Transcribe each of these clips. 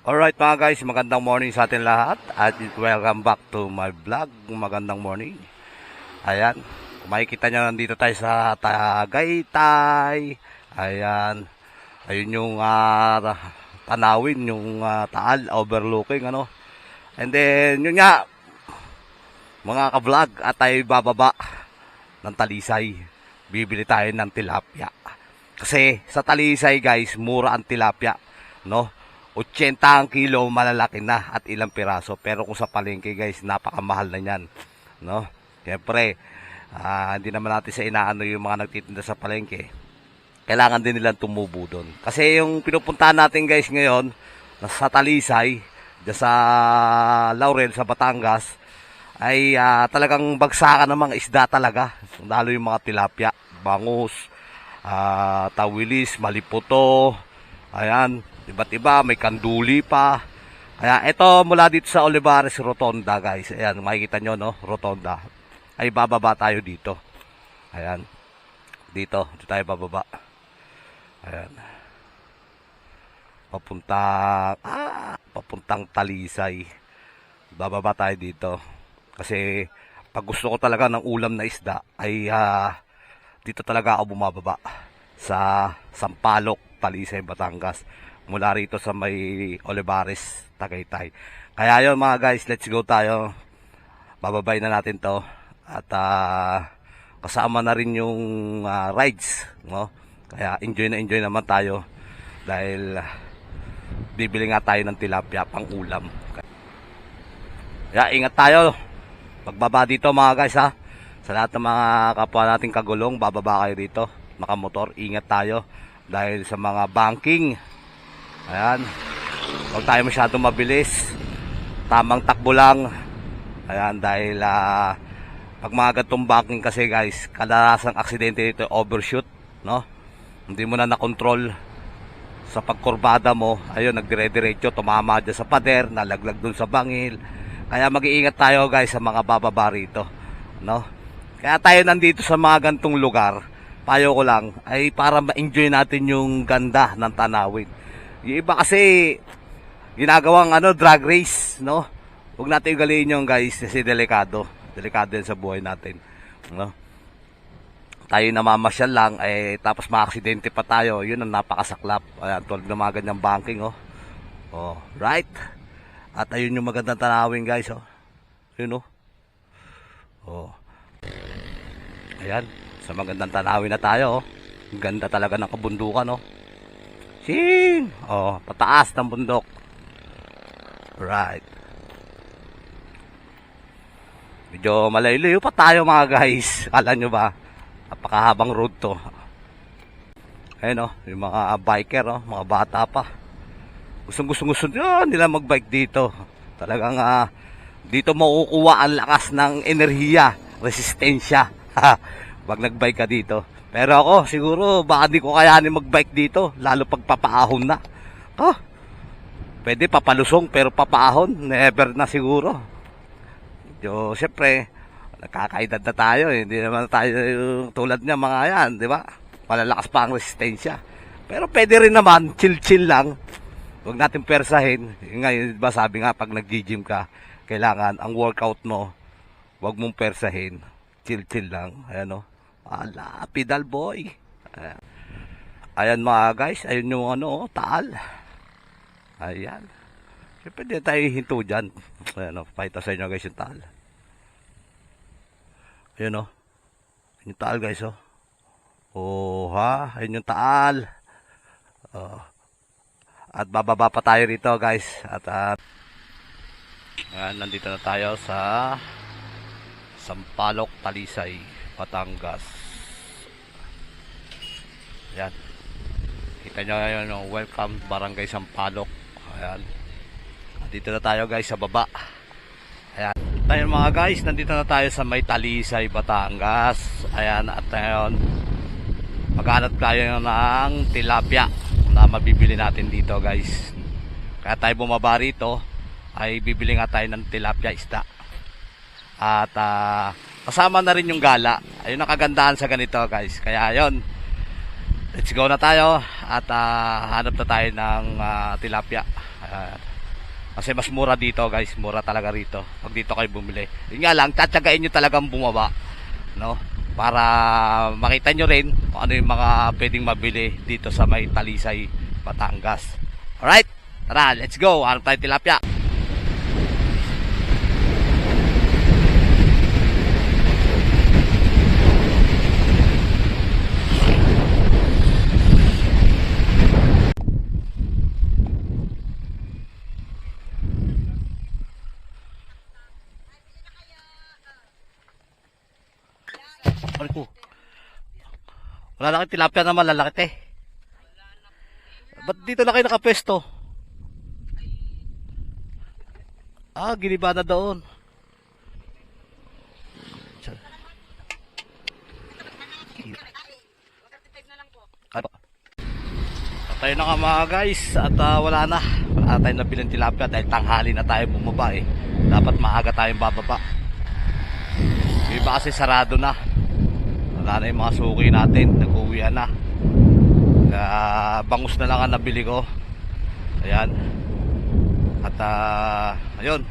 Alright mga guys, magandang morning sa atin lahat at welcome back to my vlog. Magandang morning. Ayan, kung makikita nyo, nandito tayo sa Tagaytay. Ayan, ayun yung tanawin, yung Taal overlooking ano. And then yun nga mga ka-vlog, at tayo bababa ng Talisay. Bibili tayo ng tilapia. Kasi sa Talisay guys, mura ang tilapia, no? 80 ang kilo, malalaki na at ilang piraso. Pero kung sa palengke guys, napakamahal na yan, no? Siyempre, hindi naman natin sa inaano yung mga nagtitinda sa palengke. Kailangan din nilang tumubo doon. Kasi yung pinupuntahan natin guys ngayon, sa Talisay, dyan sa Laurel, sa Batangas, ay talagang bagsakan ng mga isda talaga. Lalo yung mga tilapia, bangus, tawilis, maliputo, ayan, iba't iba, may kanduli pa. Kaya ito mula dito sa Olivares Rotonda guys. Ayan, makikita nyo no, Rotonda. Ay bababa tayo dito. Ayan. Dito tayo bababa. Ayan. Papuntang Talisay. Bababa tayo dito. Kasi pag gusto ko talaga ng ulam na isda ay dito talaga ako bumababa sa Sampaloc, Talisay, Batangas. Mula rito sa may Olivares, Tagaytay. Kaya yun mga guys, let's go tayo. Bababay na natin to. At kasama na rin yung rides, no? Kaya enjoy naman tayo. Dahil bibili nga tayo ng tilapia pang ulam. Kaya ingat tayo pagbaba dito mga guys ha. Sa lahat ng mga kapwa nating kagulong, bababa kayo dito, nakamotor, ingat tayo. Dahil sa mga banking, ayan, huwag tayo masyadong mabilis, tamang takbo lang. Ayan, dahil pag mga gantong banking kasi guys, kadalasang aksidente dito, overshoot, no? Hindi mo na nakontrol sa pagkurbada mo, ayun, nagdire-diretso, tumama dyan sa pader, nalaglag dun sa bangil. Kaya mag-iingat tayo guys sa mga bababa rito, no? Kaya tayo nandito sa mga gantong lugar, payo ko lang, ay para ma-enjoy natin yung ganda ng tanawin. Yung iba kasi ginagawang drag race, no? Huwag natin ugaliin yung guys, kasi delikado yan sa buhay natin, no? Tayo namamasyal lang, tapos maaksidente pa tayo, yun ang napakasaklap. Ayan, tulad ng mga ganyang banking, oh, right? At ayun yung magandang tanawin guys, yun, oh, ayan, sa magandang tanawin na tayo, ang ganda talaga ng kabundukan, Sing! Oh, pataas ng bundok. Right. Medyo malayo pa tayo mga guys. Kala nyo ba? Napakahabang road to. Ayun yung mga biker, mga bata pa. Gusto nila magbike dito. Talagang dito makukuha ang lakas ng enerhiya, resistensya. Pag nagbike ka dito. Pero ako, siguro, baka di ko kayanin magbike dito, lalo pag papaahon na. Pwede papalusong, pero papaahon, never na siguro. So, syempre, nagkakaedad na tayo, hindi naman tayo tulad niya mga yan, di ba? Malalakas pa ang resistensya. Pero pwede rin naman, chill lang. Huwag natin persahin. Ngayon, diba, sabi nga, pag nag-gym ka, kailangan ang workout mo, huwag mong persahin. Chill lang, ayan ala, pedal boy. Ayan mga guys, ayun yung Taal. Ayan. Siyempre di tayo hinto dyan. Ayan pakita sa inyo guys yung Taal. Ayan yung Taal guys ayun yung Taal. At bababa pa tayo rito guys. At ayan, nandito na tayo sa Sampaloc, Talisay, Batangas. Ayan. Kita nyo ngayon, welcome Barangay Sampaloc. Ayan. Dito na tayo guys sa baba. Ayan. Tayo mga guys, nandito na tayo sa may Talisay, Batangas. Ayan. At ngayon, maghanap tayo ng tilapia na mabibili natin dito guys. Kaya tayo bumaba rito, ay bibili nga tayo ng tilapia isda. At kasama na rin yung gala. Ayun ang kagandahan sa ganito guys. Kaya ayun, let's go na tayo. At hanap na tayo ng tilapia. Kasi mas mura dito guys, mura talaga rito pag dito kayo bumili. Yun nga lang, tsatsagain nyo talagang bumaba, no? Para makita nyo rin kung ano yung mga pwedeng mabili dito sa may Talisay, Batangas. Alright, tara, let's go. Hanap tayo tilapia. Ano ko? Wala na kayong tilapia na malalaki, te. Ba't dito na kayo nakapwesto? Ah, giniba na doon. Ano? Tayo na nga mga guys. At wala na. Wala na tayong nabiling tilapia dahil tanghali na tayo bumaba eh. Dapat maaga tayong bababa. Yung iba kasi sarado na. Wala na yung mga suki natin, nag-uwihan na. Bangus na lang ang nabili ko. Ayan. At ayun,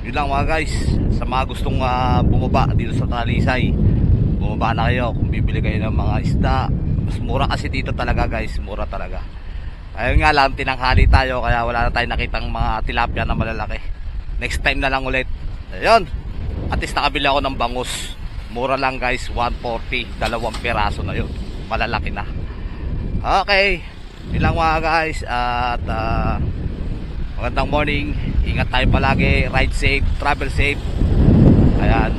yun lang mga guys. Sa mga gustong bumaba dito sa Talisay, bumaba na kayo kung bibili kayo ng mga isda. Mas mura kasi dito talaga guys, mura talaga. Ayun nga lang, tinanghali tayo kaya wala na tayong nakitang mga tilapia na malalaki. Next time na lang ulit. Ayun, at least nakabili ako ng bangus. Mura lang guys, 140, 2 peraso na yun, malalaki na. Okay, yun lang mga guys. At magandang morning. Ingat tayo palagi, ride safe, travel safe. Ayan,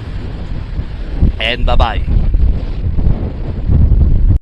and bye bye.